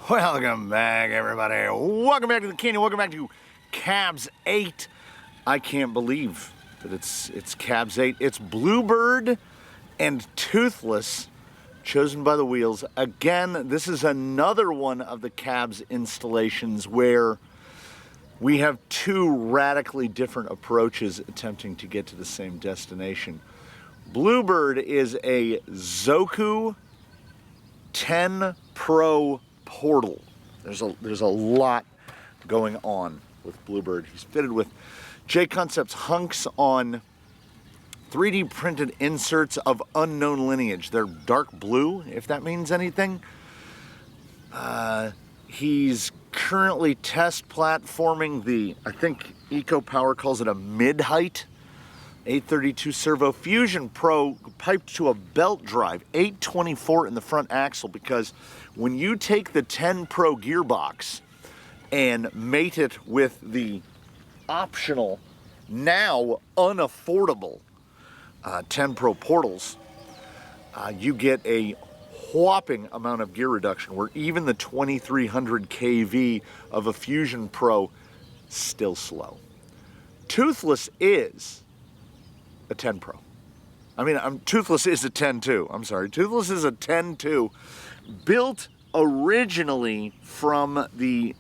Welcome back, everybody. Welcome back to the canyon. Welcome back to C.A.B.S. 8. I can't believe that it's C.A.B.S. 8. It's Bluebird and Toothless, chosen by the wheels. Again, this is another one of the C.A.B.S. installations where we have two radically different approaches attempting to get to the same destination. Bluebird is a Zoku 10 Pro portal. There's a lot going on with Bluebird. He's fitted with J-Concepts hunks on 3D printed inserts of unknown lineage. They're dark blue, if that means anything. He's currently test platforming the, I think EcoPower calls it a mid-height 832 Servo Fusion Pro piped to a belt drive, 824 in the front axle, because when you take the 10 Pro gearbox and mate it with the optional, now unaffordable 10 Pro portals, you get a whopping amount of gear reduction, where even the 2300 kV of a Fusion Pro still slow. Toothless is a 10 Pro. I mean, Toothless is a 10.2. I'm sorry. Toothless is a 10.2, built originally from the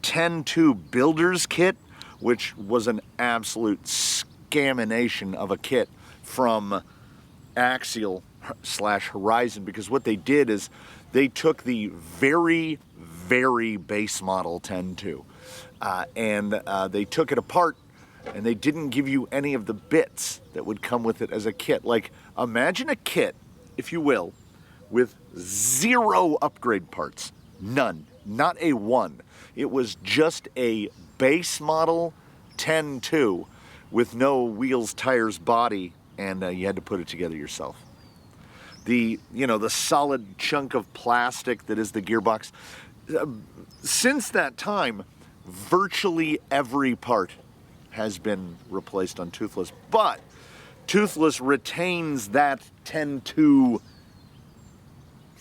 10.2 Builder's Kit, which was an absolute scamination of a kit from Axial / Horizon, because what they did is they took the very, very base model 10.2 and they took it apart, and they didn't give you any of the bits that would come with it as a kit. Like, imagine a kit, if you will, with 0 upgrade parts. None. Not a one. It was just a base model 10.2 with no wheels, tires, body, and you had to put it together yourself. The solid chunk of plastic that is the gearbox. Since that time, virtually every part has been replaced on Toothless, but Toothless retains that 10.2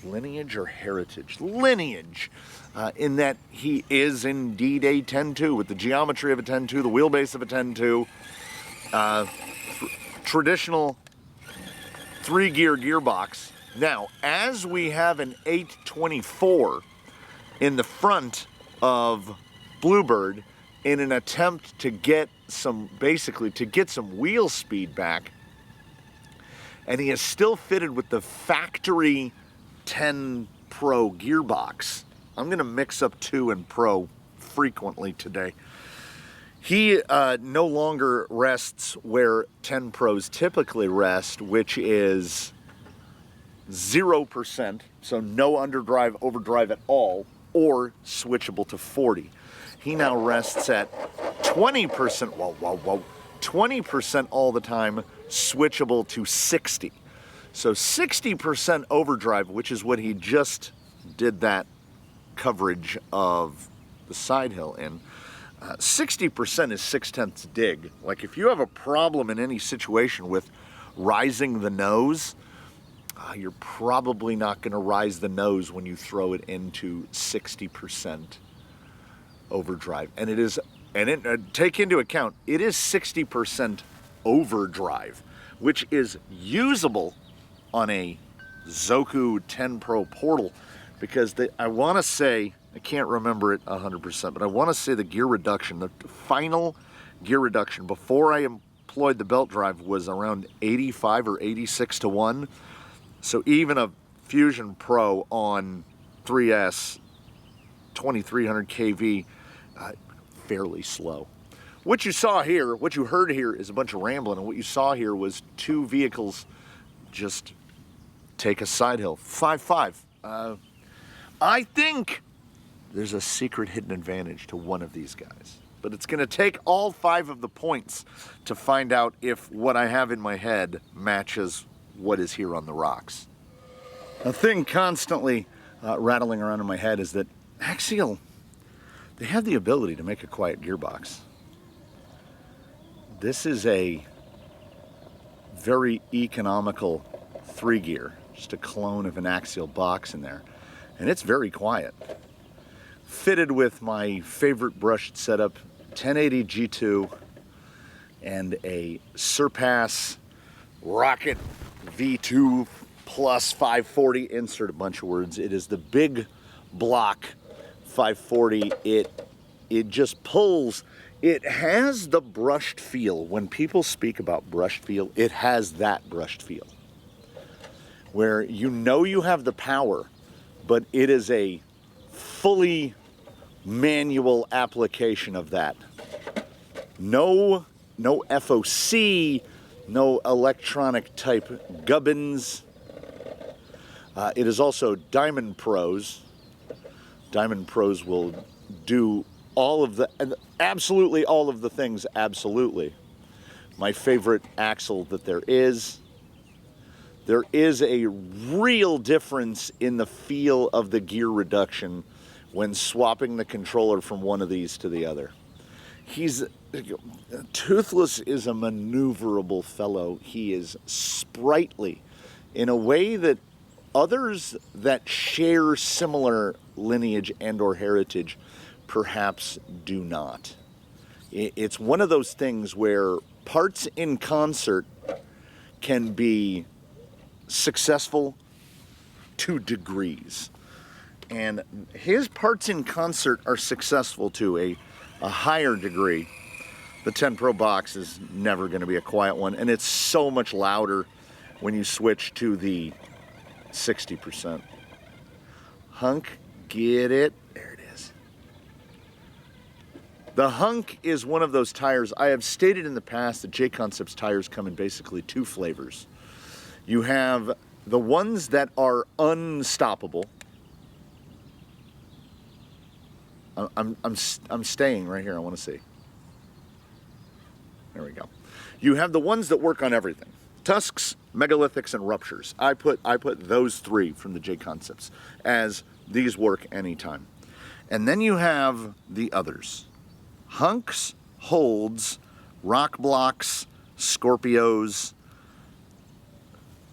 lineage or heritage? Lineage, in that he is indeed a 10.2 with the geometry of a 10.2, the wheelbase of a 10.2, traditional 3-gear gearbox. Now, as we have an 824 in the front of Bluebird, in an attempt to get some wheel speed back, and he is still fitted with the factory 10 Pro gearbox. I'm going to mix up 2 and Pro frequently today. He no longer rests where 10 Pros typically rest, which is 0%, so no underdrive, overdrive at all, or switchable to 40. He now rests at 20%, 20% all the time, switchable to 60. So 60% overdrive, which is what he just did that coverage of the side hill in. 60% is 6/10 dig. Like, if you have a problem in any situation with rising the nose, you're probably not going to rise the nose when you throw it into 60% overdrive. And take into account, it is 60% overdrive, which is usable on a Zoku 10 Pro portal, because I want to say, I can't remember it 100%, but I want to say the gear reduction, the final gear reduction before I employed the belt drive, was around 85 or 86 to 1. So even a Fusion Pro on 3S 2300 kV, fairly slow. What you saw here, what you heard here, is a bunch of rambling, and what you saw here was 2 vehicles just take a side hill. 5.5. I think there's a secret hidden advantage to one of these guys, but it's going to take all 5 of the points to find out if what I have in my head matches what is here on the rocks. A thing constantly rattling around in my head is that Axial, they have the ability to make a quiet gearbox. This is a very economical 3-gear, just a clone of an Axial box in there, and it's very quiet. fitted with my favorite brushed setup, 1080 G2, and a C.A.B.S Rocket V2 plus 540. Insert a bunch of words. It is the big block 540. It just pulls. It has the brushed feel. When people speak about brushed feel, it has that brushed feel. Where you know you have the power, but it is a fully manual application of that. No FOC, no electronic type gubbins. It is also Diamond Pros. Diamond Pros will do all of the, absolutely all of the things, absolutely. My favorite axle that there is a real difference in the feel of the gear reduction when swapping the controller from one of these to the other. Toothless is a maneuverable fellow. He is sprightly in a way that others that share similar lineage and or heritage perhaps do not. It's one of those things where parts in concert can be successful to degrees. And his parts in concert are successful to a higher degree. The 10 Pro box is never going to be a quiet one, and it's so much louder when you switch to the 60%. Hunk, get it? There it is. The Hunk is one of those tires. I have stated in the past that J-Concepts tires come in basically two flavors. You have the ones that are unstoppable. I'm staying right here. I want to see. There we go. You have the ones that work on everything. Tusks, megalithics, and ruptures. I put those three from the J-Concepts as these work anytime. And then you have the others. Hunks, holds, rock blocks, Scorpios.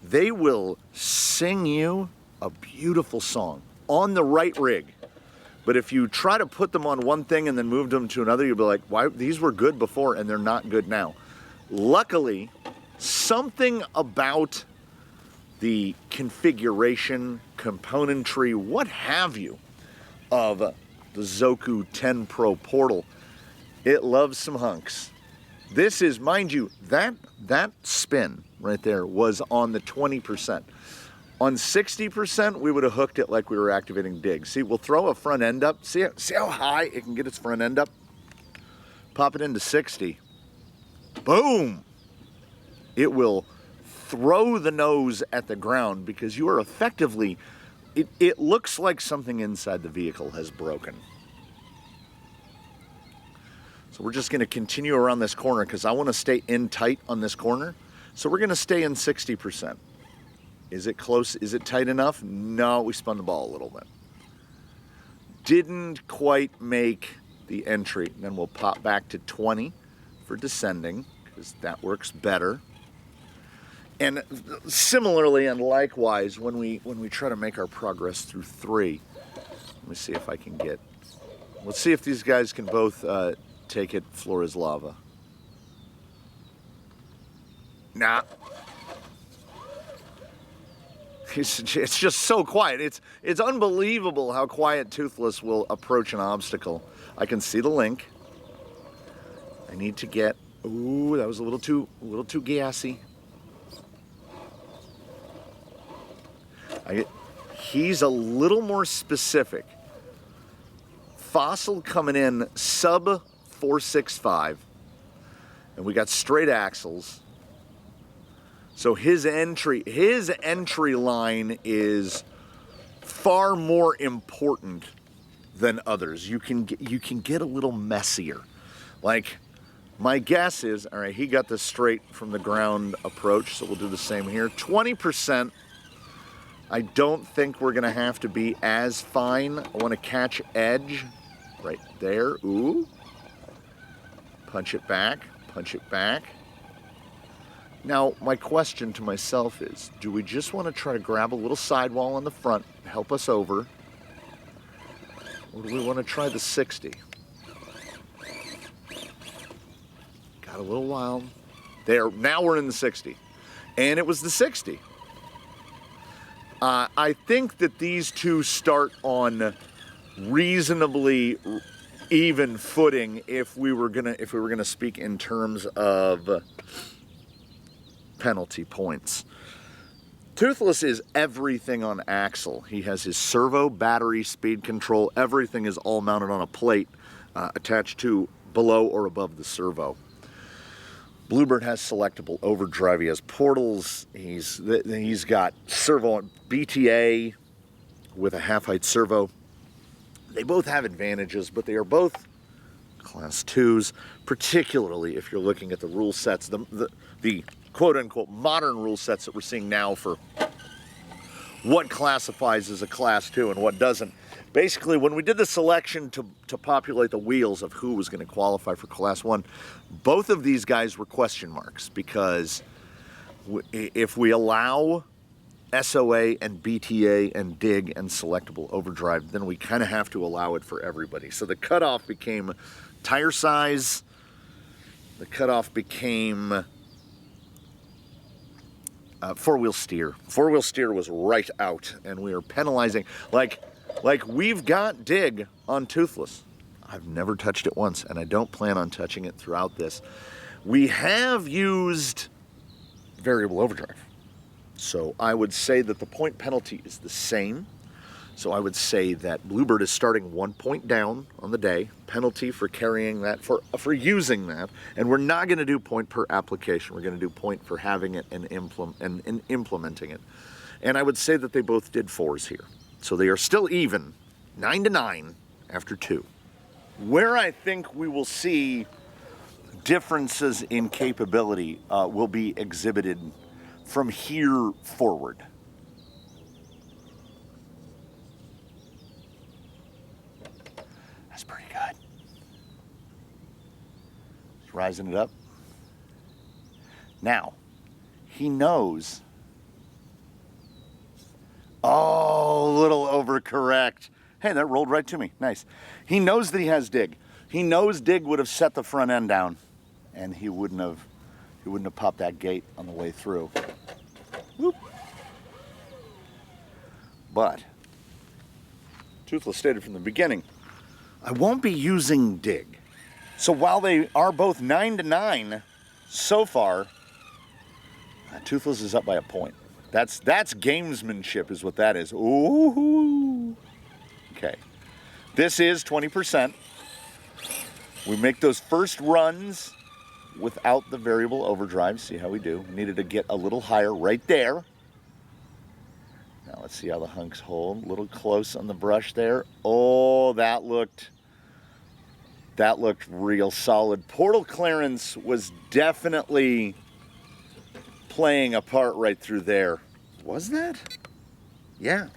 They will sing you a beautiful song on the right rig. But if you try to put them on one thing and then move them to another, you'll be like, why? These were good before and they're not good now. Luckily, something about the configuration, componentry, what have you, of the Zoku 10 Pro Portal, it loves some hunks. This is, mind you, that spin right there was on the 20%. On 60%, we would have hooked it like we were activating digs. See, we'll throw a front end up. See how high it can get its front end up? Pop it into 60. Boom! It will throw the nose at the ground because you are effectively, it looks like something inside the vehicle has broken. So we're just going to continue around this corner because I want to stay in tight on this corner. So we're going to stay in 60%. Is it close? Is it tight enough? No, we spun the ball a little bit. Didn't quite make the entry. Then we'll pop back to 20 for descending because that works better. And similarly and likewise, when we try to make our progress through 3, let me see if I can get. Let's see if these guys can both take it floor is lava. Nah. It's just so quiet. It's unbelievable how quiet Toothless will approach an obstacle. I can see the link. I need to get. Ooh, that was a little too gassy. He's a little more specific. Fossil coming in sub 465, and we got straight axles. So his entry line is far more important than others. You can get a little messier. Like, my guess is, all right, he got the straight from the ground approach, so we'll do the same here. 20%, I don't think we're gonna have to be as fine. I wanna catch edge right there, ooh. Punch it back, punch it back. Now, my question to myself is, do we just want to try to grab a little sidewall on the front, help us over? Or do we want to try the 60? Got a little wild. There, now we're in the 60. And it was the 60. I think that these two start on reasonably even footing if we were gonna speak in terms of penalty points. Toothless is everything on axle. He has his servo, battery, speed control. Everything is all mounted on a plate attached to below or above the servo. Bluebird has selectable overdrive. He has portals. He's got servo BTA with a half-height servo. They both have advantages, but they are both Class 2s, particularly if you're looking at the rule sets, the quote-unquote modern rule sets that we're seeing now for what classifies as a Class 2 and what doesn't. Basically, when we did the selection to populate the wheels of who was going to qualify for Class 1, both of these guys were question marks, because if we allow SOA and BTA and dig and selectable overdrive, then we kind of have to allow it for everybody. So the cutoff became tire size, the cutoff became four-wheel steer. Four-wheel steer was right out, and we are penalizing, like we've got dig on Toothless. I've never touched it once, and I don't plan on touching it throughout this. We have used variable overdrive. So I would say that the point penalty is the same. So I would say that Bluebird is starting 1 point down on the day, penalty for carrying that, for using that, and we're not going to do point per application. We're going to do point for having it and implementing it. And I would say that they both did 4s here. So they are still even, 9-9 after 2. Where I think we will see differences in capability will be exhibited from here forward. That's pretty good. Just rising it up. Now, he knows. Oh, a little overcorrect. Hey, that rolled right to me. Nice. He knows that he has dig. He knows dig would have set the front end down, and he wouldn't have popped that gate on the way through. Whoop. But Toothless stated from the beginning, I won't be using dig. So while they are both 9-9 so far, Toothless is up by a point. That's gamesmanship is what that is. Ooh. Okay. This is 20%. We make those first runs without the variable overdrive. See how we do. We needed to get a little higher right there. Now let's see how the hunks hold. A little close on the brush there. Oh, that looked real solid. Portal clearance was definitely playing a part right through there. Was that? Yeah.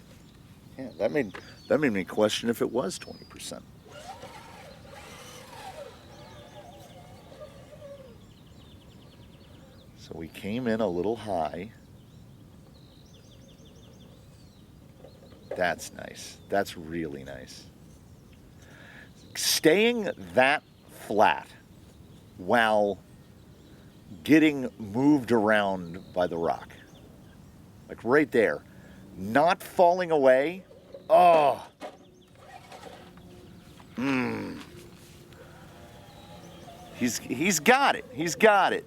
Yeah, that made me question if it was 20%. So we came in a little high. That's nice. That's really nice. Staying that flat while getting moved around by the rock. Like right there. Not falling away. Oh. He's got it. He's got it.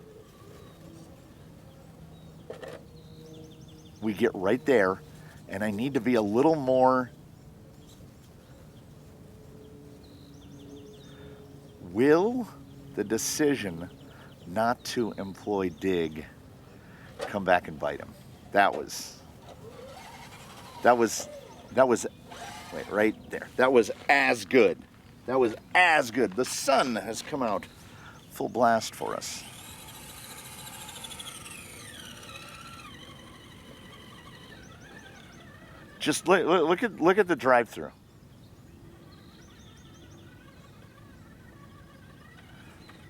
We get right there, and I need to be a little more. Will the decision not to employ dig come back and bite him? That was wait, right there. That was as good. That was as good. The sun has come out full blast for us. Just look at the drive-through.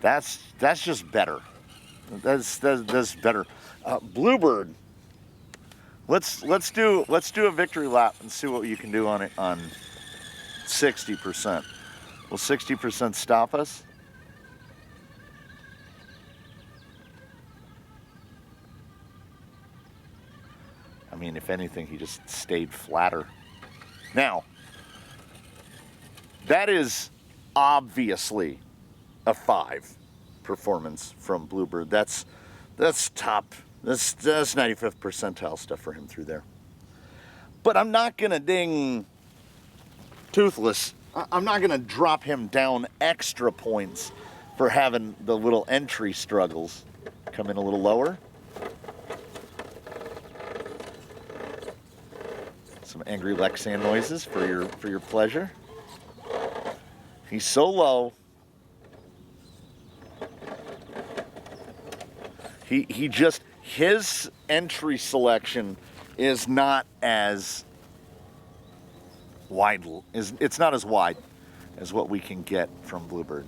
That's just better. That's better. Bluebird. Let's do a victory lap and see what you can do on it on 60%. Will 60% stop us? I mean, if anything, he just stayed flatter. Now, that is obviously a 5 performance from Bluebird. That's top. That's 95th percentile stuff for him through there. But I'm not gonna ding Toothless. I'm not gonna drop him down extra points for having the little entry struggles. Come in a little lower. Some angry Lexan noises for your pleasure. He's so low. He just, his entry selection is not as wide, it's not as wide as what we can get from Bluebird.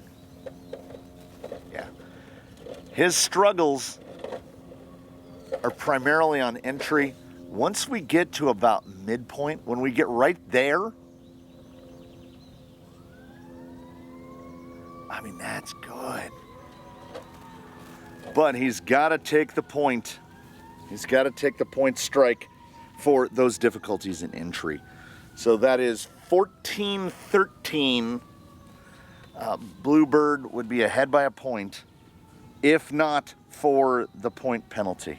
Yeah. His struggles are primarily on entry. Once we get to about midpoint, when we get right there, I mean, that's good. But he's got to take the point. He's got to take the point strike for those difficulties in entry. So that is 14-13. Bluebird would be ahead by a point, if not for the point penalty.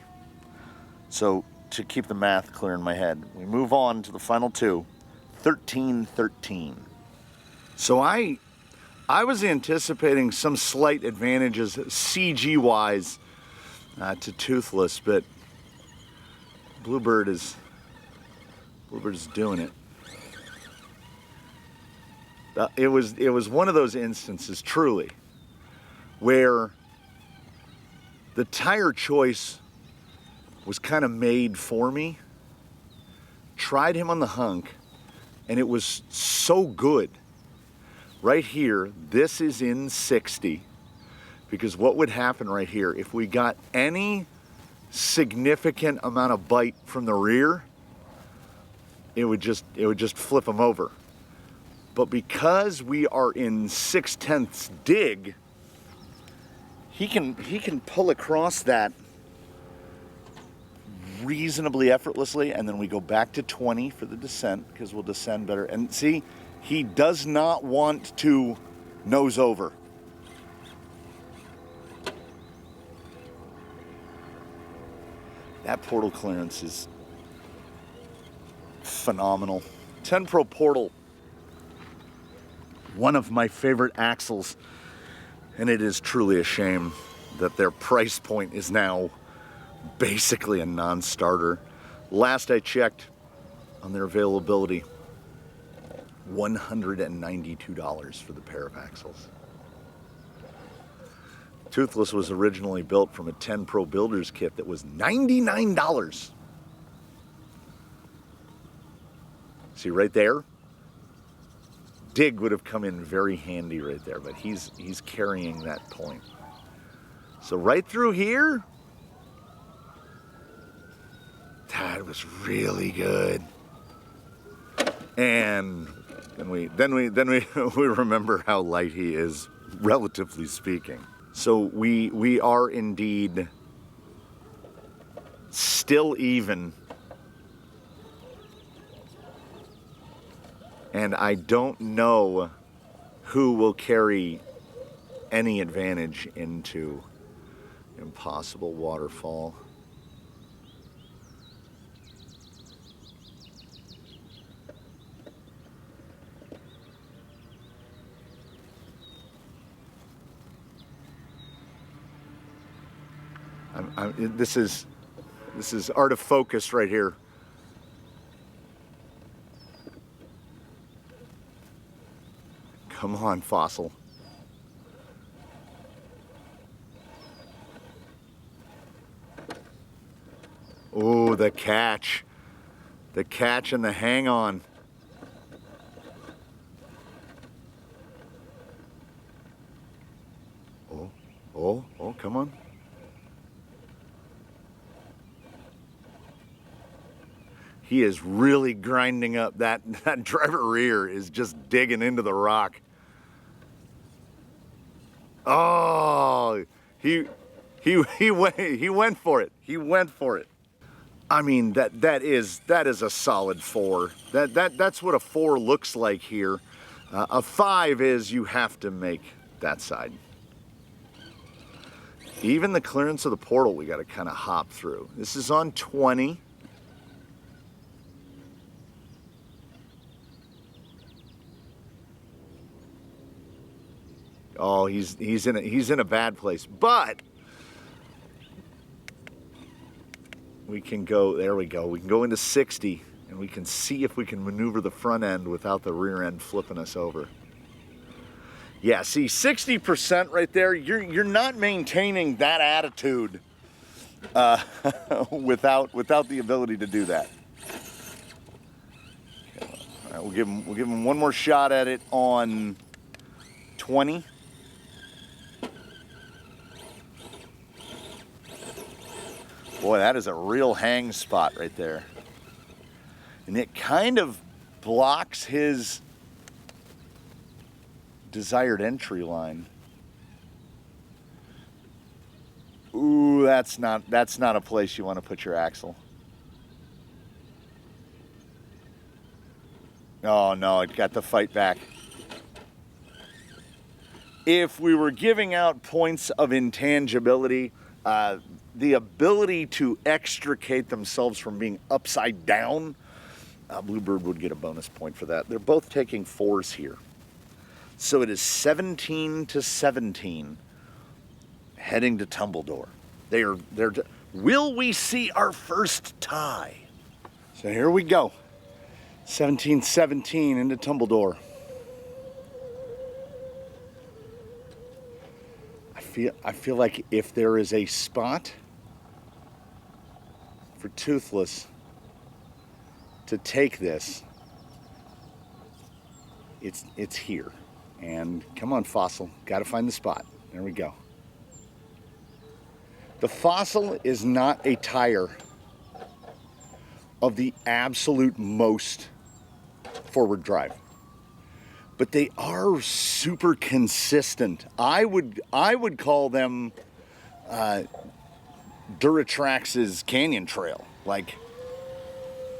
So to keep the math clear in my head, we move on to the final two, 13-13. So I was anticipating some slight advantages CG-wise to Toothless, but Bluebird is doing it. It was one of those instances, truly, where the tire choice was kind of made for me. Tried him on the hunk, and it was so good. Right here, this is in 60, because what would happen right here, if we got any significant amount of bite from the rear, it would just flip him over. But because we are in 6/10 dig, he can pull across that reasonably effortlessly, and then we go back to 20 for the descent, because we'll descend better. And see, he does not want to nose over. That portal clearance is phenomenal. 10 Pro portal, one of my favorite axles, and it is truly a shame that their price point is now basically a non-starter. Last I checked on their availability, $192 for the pair of axles. Toothless was originally built from a 10 Pro Builders kit that was $99. See right there? Dig would have come in very handy right there, but he's carrying that point. So right through here, that was really good. And then we remember how light he is, relatively speaking. So we are indeed still even. And I don't know who will carry any advantage into Impossible Waterfall. This is art of focus right here. Come on, Fossil. Oh, the catch. The catch and the hang on. Oh, come on. He is really grinding up. That driver rear is just digging into the rock. Oh, he went for it. He went for it. I mean, that is a solid 4. That's what a 4 looks like here. A 5 is you have to make that side. Even the clearance of the portal, we got to kind of hop through. This is on 20. Oh, he's in a bad place, but we can go. There we go. We can go into 60, and we can see if we can maneuver the front end without the rear end flipping us over. Yeah, see, 60% right there. You're not maintaining that attitude without the ability to do that. Okay, all right, we'll give him one more shot at it on 20. Boy, that is a real hang spot right there. And it kind of blocks his desired entry line. Ooh, that's not a place you want to put your axle. Oh no, it got the fight back. If we were giving out points of intangibility, the ability to extricate themselves from being upside down, Bluebird would get a bonus point for that. They're both taking 4s here. So it is 17 to 17 heading to Tumbledore. Will we see our first tie? So here we go. 17-17 into Tumbledore. I feel like if there is a spot for Toothless to take this, it's here. And come on, Fossil, got to find the spot. There we go. The Fossil is not a tire of the absolute most forward drive, but they are super consistent. I would call them Duratrax's Canyon Trail, like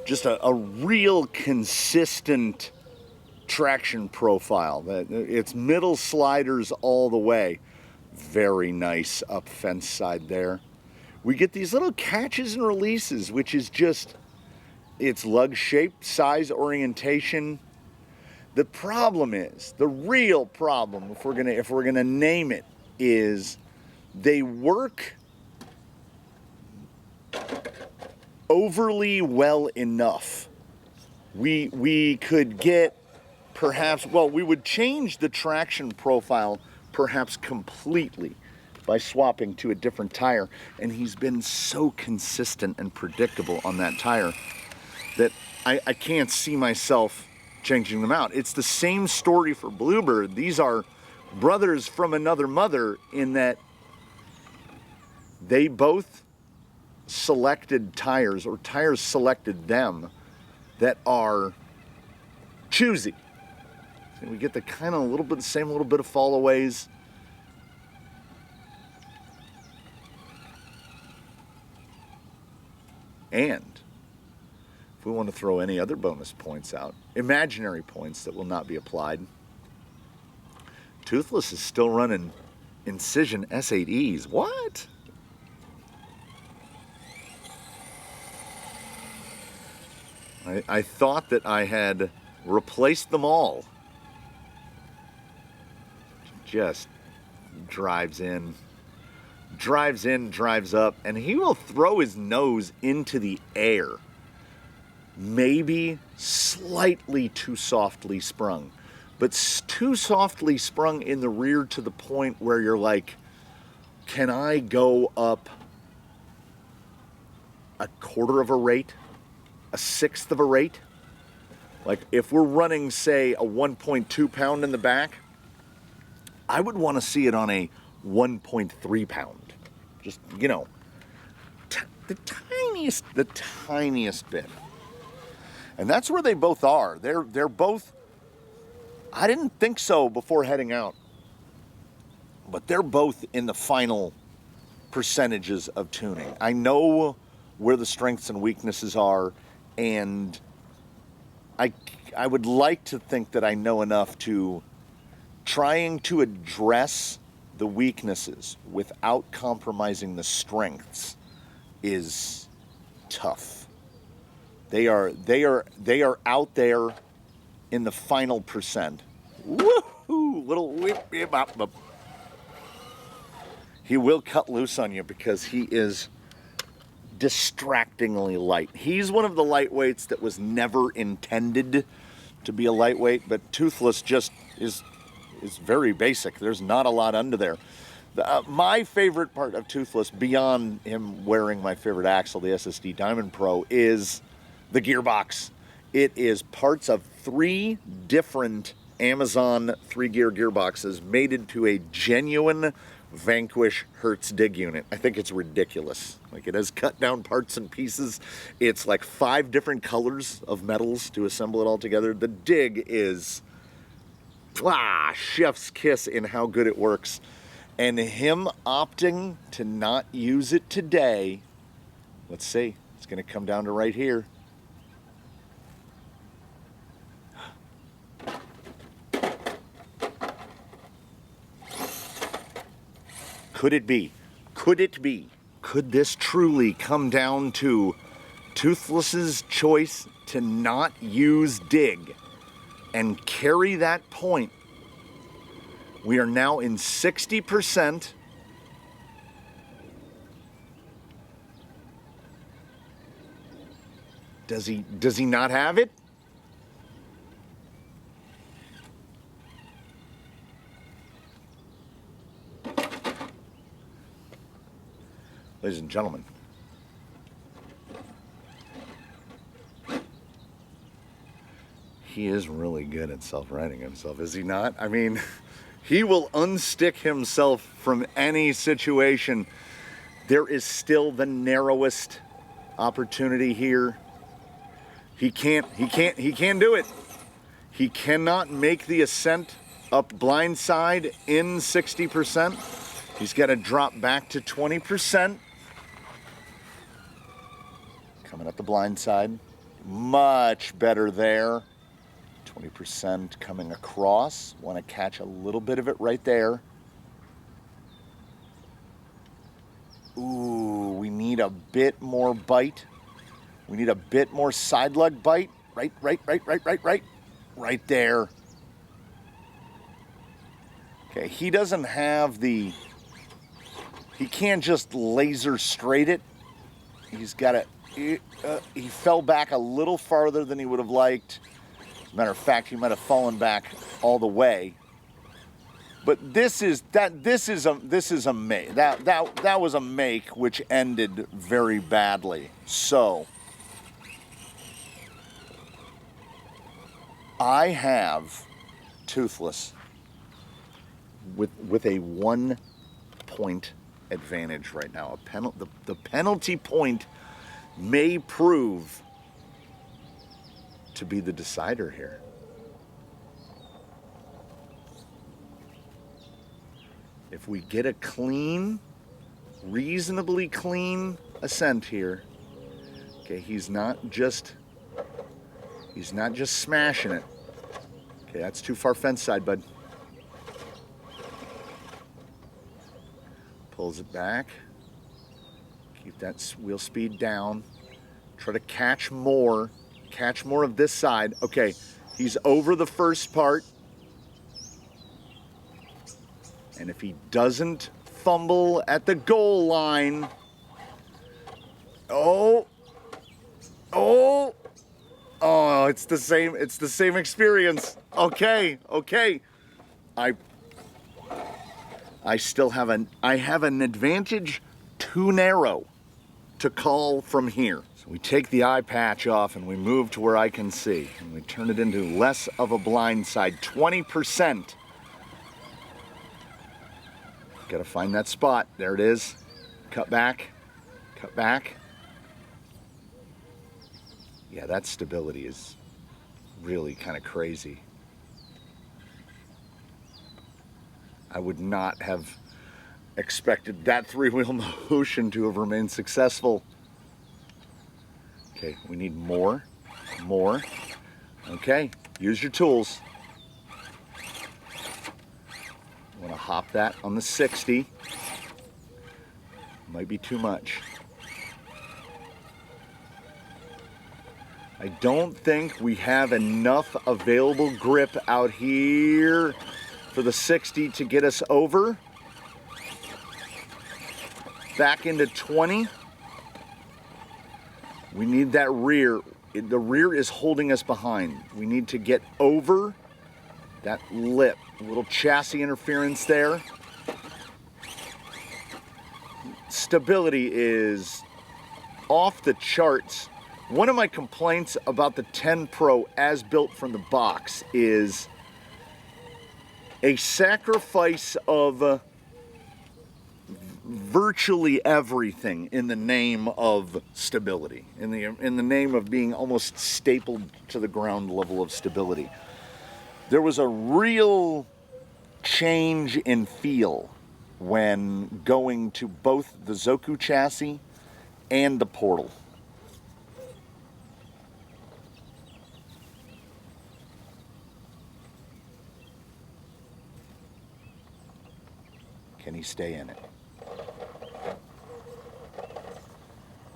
just a real consistent traction profile. It's middle sliders all the way. Very nice up fence side there. We get these little catches and releases, which is just, it's lug shape, size, orientation. The problem is, the real problem, if we're gonna name it, is they work overly well enough. We could get perhaps, well, we would change the traction profile perhaps completely by swapping to a different tire, and he's been so consistent and predictable on that tire that I can't see myself changing them out. It's the same story for Bluebird. These are brothers from another mother in that they both selected tires, or tires selected them, that are choosy. And we get the kind of same little bit of fallaways. And if we want to throw any other bonus points out, imaginary points that will not be applied, Toothless is still running Incision S8Es. What? I thought that I had replaced them all. Just drives in, drives up, and he will throw his nose into the air. Maybe slightly too softly sprung, but too softly sprung in the rear to the point where you're like, can I go up a quarter of a rate? A sixth of a rate? Like if we're running, say, a 1.2 pound in the back, I would want to see it on a 1.3 pound. Just, you know, the tiniest bit. And that's where they both are. They're both, I didn't think so before heading out, but they're both in the final percentages of tuning. I know where the strengths and weaknesses are, and I would like to think that I know enough to trying to address the weaknesses without compromising the strengths is tough. They are out there in the final percent. Woohoo! Little whip, whip, bop, bop. He will cut loose on you because he is distractingly light. He's one of the lightweights that was never intended to be a lightweight, but Toothless just is very basic. There's not a lot under there. My favorite part of Toothless, beyond him wearing my favorite axle, the SSD Diamond Pro, is the gearbox. It is parts of 3 different Amazon 3-gear gearboxes mated to a genuine Vanquish Hertz dig unit. I think it's ridiculous. Like, it has cut down parts and pieces. It's like 5 different colors of metals to assemble it all together. The dig is chef's kiss in how good it works. And him opting to not use it today, let's see, it's going to come down to right here. Could it be? Could it be? Could this truly come down to Toothless's choice to not use dig and carry that point? We are now in 60%. Does he not have it? Ladies and gentlemen, he is really good at self-righting himself, is he not? I mean, he will unstick himself from any situation. There is still the narrowest opportunity here. He can't do it. He cannot make the ascent up blindside in 60%. He's got to drop back to 20%. Coming up the blind side, much better there. 20% coming across. Want to catch a little bit of it right there. Ooh, we need a bit more bite. We need a bit more side lug bite. Right there. Okay, he doesn't have the, he can't just laser straight it. He's got to, he fell back a little farther than he would have liked. As a matter of fact, he might have fallen back all the way. But this was a make which ended very badly. So I have Toothless with a 1-point advantage right now. The penalty point may prove to be the decider here. If we get a clean, reasonably clean ascent here, okay, he's not just smashing it. Okay, that's too far fence side, bud. Pulls it back. Keep that wheel speed down. Try to catch more of this side. Okay, he's over the first part. And if he doesn't fumble at the goal line, it's the same experience. Okay. I still have an advantage too narrow to call from here. So we take the eye patch off and we move to where I can see. And we turn it into less of a blind side, 20%. Gotta find that spot. There it is. Cut back. Yeah, that stability is really kind of crazy. I would not have expected that three-wheel motion to have remained successful. Okay, we need more. Okay, use your tools. You want to hop that on the 60. Might be too much. I don't think we have enough available grip out here for the 60 to get us over. Back into 20. We need that rear. The rear is holding us behind. We need to get over that lip. A little chassis interference there. Stability is off the charts. One of my complaints about the 10 Pro as built from the box is a sacrifice of virtually everything in the name of stability, in the name of being almost stapled to the ground level of stability. There was a real change in feel when going to both the Zoku chassis and the Portal. Can he stay in it?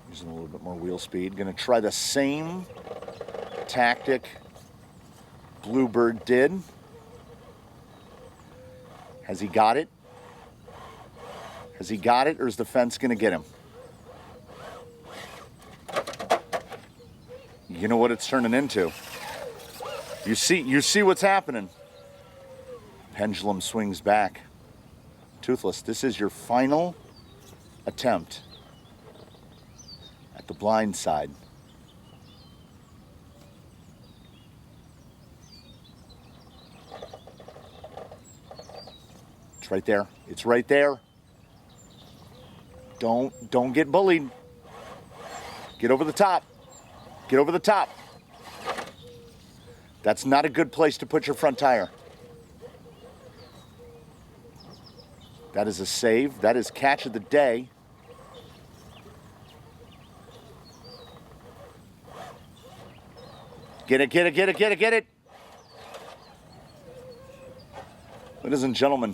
Using a little bit more wheel speed. Gonna try the same tactic Bluebird did. Has he got it? Has he got it, or is the fence gonna get him? You know what it's turning into. You see what's happening. Pendulum swings back. Toothless, this is your final attempt at the blind side. It's right there. It's right there. Don't get bullied. Get over the top. Get over the top. That's not a good place to put your front tire. That is a save. That is catch of the day. Get it, get it, get it, get it, get it. Ladies and gentlemen,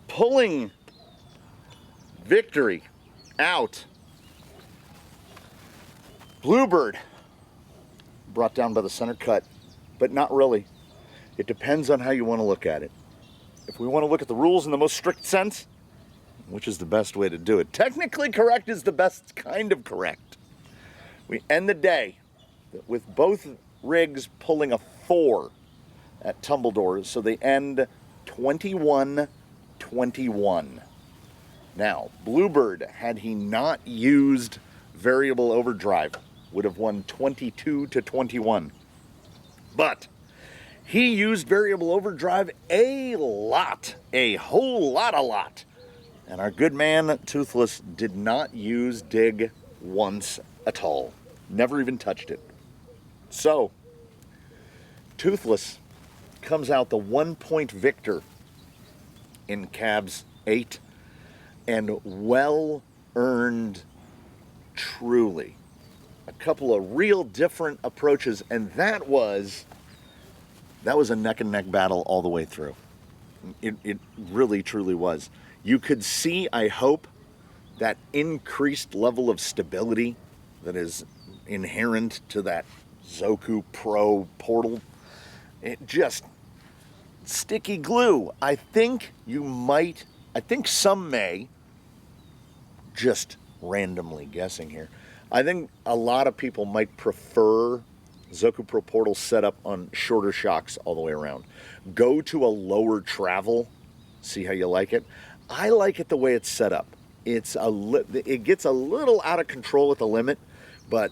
pulling victory out. Bluebird brought down by the center cut, but not really. It depends on how you want to look at it. If we want to look at the rules in the most strict sense, which is the best way to do it, technically correct is the best kind of correct. We end the day with both rigs pulling a 4 at tumble doors, so they end 21-21. Now, Bluebird, had he not used variable overdrive, would have won 22-21. But he used variable overdrive a lot, a whole lot. And our good man, Toothless, did not use dig once at all. Never even touched it. So, Toothless comes out the 1-point victor in C.A.B.S. 8, and well-earned, truly. A couple of real different approaches, and that was a neck-and-neck battle all the way through. It really, truly was. You could see, I hope, that increased level of stability that is inherent to that Zoku Pro Portal. It just, sticky glue. I think some may, just randomly guessing here, I think a lot of people might prefer Zoku Pro Portal setup on shorter shocks all the way around. Go to a lower travel, see how you like it. I like it the way it's set up. It gets a little out of control at the limit, but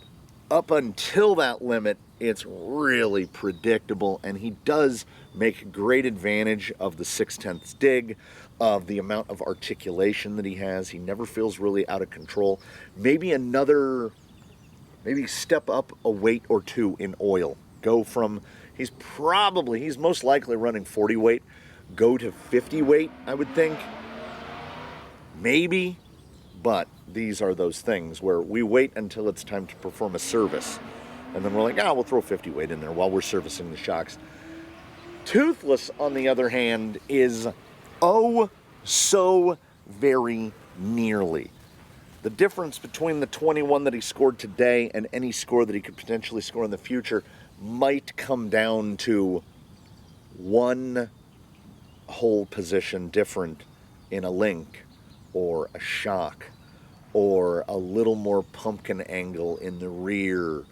up until that limit, it's really predictable, and he does make great advantage of the 6/10 dig, of the amount of articulation that he has. He never feels really out of control. Maybe step up a weight or two in oil. Go from, he's most likely running 40 weight, go to 50 weight, I would think. Maybe, but these are those things where we wait until it's time to perform a service. And then we're like, we'll throw 50 weight in there while we're servicing the shocks. Toothless, on the other hand, is so very nearly. The difference between the 21 that he scored today and any score that he could potentially score in the future might come down to one whole position different in a link or a shock or a little more pumpkin angle in the rear.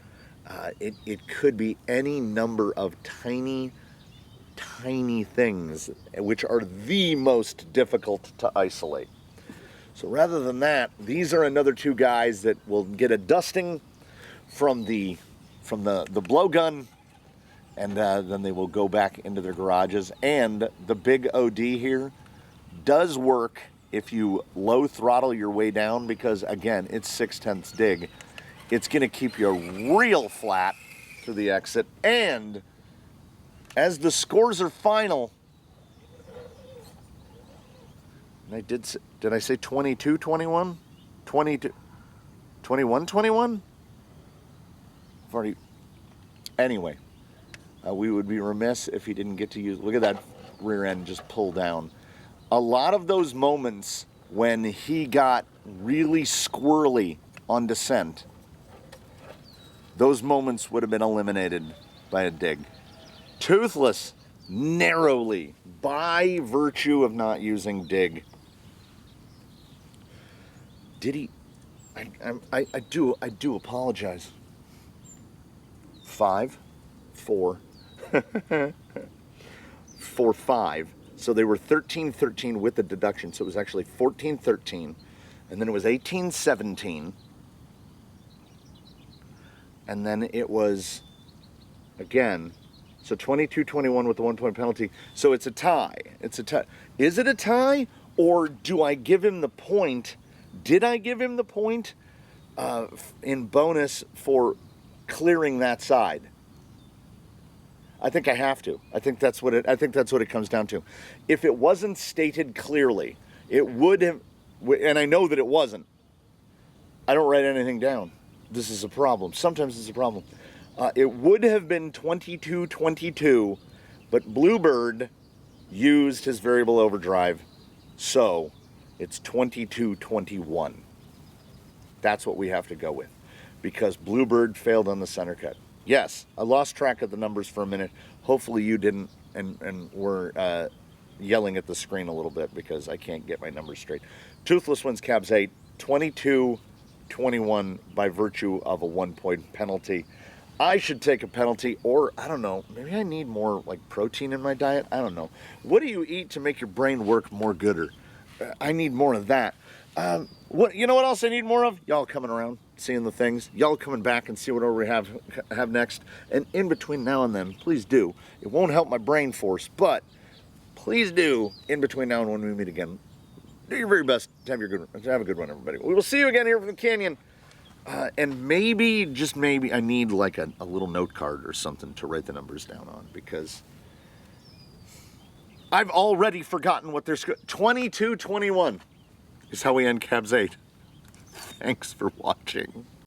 It could be any number of tiny things, which are the most difficult to isolate. So rather than that, these are another two guys that will get a dusting from the blowgun, and then they will go back into their garages. And the big OD here does work if you low throttle your way down, because again, it's 6/10 dig. It's going to keep you real flat to the exit. And as the scores are final, and did I say 22, 21? 22, 21, 21? I've already, anyway, we would be remiss if he didn't get to use, look at that rear end just pull down. A lot of those moments when he got really squirrely on descent, those moments would have been eliminated by a dig. Toothless, narrowly, by virtue of not using dig. Did he? I do apologize. 5, 4, 4, 5. So they were 13-13 with the deduction. So it was actually 14-13, and then it was 18-17, and then it was again. So 22-21 with the 1-point penalty. So it's a tie. It's a tie. Is it a tie, or do I give him the point? Did I give him the point in bonus for clearing that side? I think I have to. I think that's what it comes down to. If it wasn't stated clearly, it would have, and I know that it wasn't. I don't write anything down. This is a problem. Sometimes it's a problem. It would have been 22-22, but Bluebird used his variable overdrive, so it's 22-21. That's what we have to go with, because Bluebird failed on the center cut. Yes, I lost track of the numbers for a minute. Hopefully you didn't, and were yelling at the screen a little bit because I can't get my numbers straight. Toothless wins C.A.B.S 8, 22-21 by virtue of a 1-point penalty. I should take a penalty, or I don't know, maybe I need more like protein in my diet. I don't know. What do you eat to make your brain work more gooder? I need more of that. You know what else I need more of? Y'all coming around, seeing the things. Y'all coming back and see what we have next. And in between now and then, please do. It won't help my brain force, but please do, in between now and when we meet again, do your very best to have a good one, everybody. We will see you again here from the canyon. And maybe, just maybe, I need like a little note card or something to write the numbers down on, because I've already forgotten what they're 22-21 is how we end C.A.B.S 8. Thanks for watching.